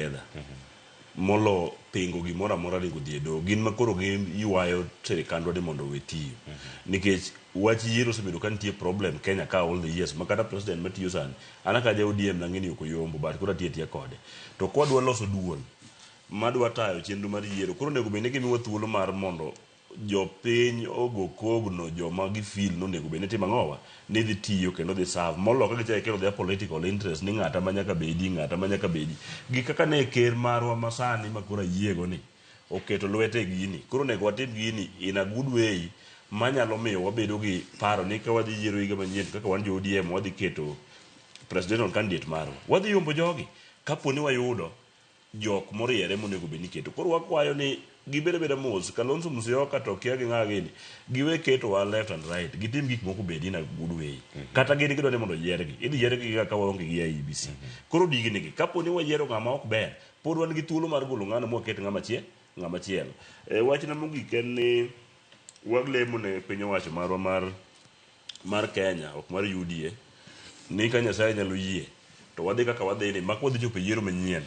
together molo pingo gimoro amora ringo dhi e doho gin makoro giywayo sirikandwa ni mondo owe tiyo nikech wach yiero osebedo ka nitie problem Kenya ka all the years makata president matiyo sani an ka ja ODM nang'eni ok oyombo but koro atiya kode to kwadwa loso duol madwa tayo chenro mar yiero koro onego bed ni gimiwa thuolo mar mondo jopiny ogo kogno joma gifil nonego bed ni timo ang'owa ni dhi tiyo kendo dhi serve molo ka gichako kelo their political interest ni ng'ata ma nyaka bedi gi kaka ne ker marwa masani makoro yiego ni oketo lwete gini koro onego watim gini in a good way manyalo miyo wabedo gi paro ni ka wadhi yiero higa manyien kaka wan jo ODM wadhi keto presidential candidate marwa wadhi yombo jogi kapo ni wayudo jok moriere monego bed ni keto koro wakwayo ni gibeda mos Kalonzo Musyoka to kia gi ng'a gini giwe keto wa left and right gitim gik moko bedi in a good way kata gini gidwa ni mondo yiergi idhi yiergi kaka waonge gi IEBC koro digni gi kapo ni wayiero ng'ama ok ber pod wan gi thuolo mar golo ng'ano moket ng'ama chielo wachna mogik en ni waglemo ne piny owacho marwa mar Kenya ok mar UDA ni ka Nyasaye nyalo yie to wadhi kaka wadhi ni mak wadhi chopo yiero manyien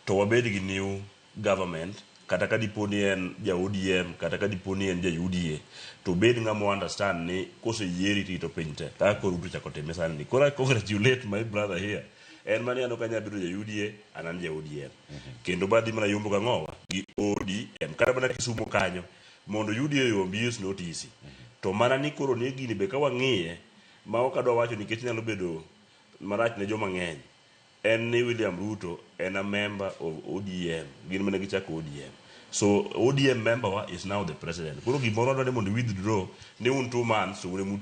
to wabed gi new government kata ka dipo ni en ja ODM kata ka dipo ni en ja UDA to bed ng'ama understand ni kose yieri to piny te kaka koro uto chako time sani ni koro I congratulate my brother here en mani ano kanya bedo ja UDA anan ja ODM kendo badhi mana yombo gang'owa gi ODM kata mana Kisumo kanyo mondo UDA yombi use notice to mana ni koro ni gini be ka wang'iye ma ok adwa wacho nikech nyalo bedo marach ne joma ng'eny en ni William Ruto en a member of ODM gin mane gichako ODM so ODM member is now the president koro gimoro ni mondo withdraw ni un 2 months so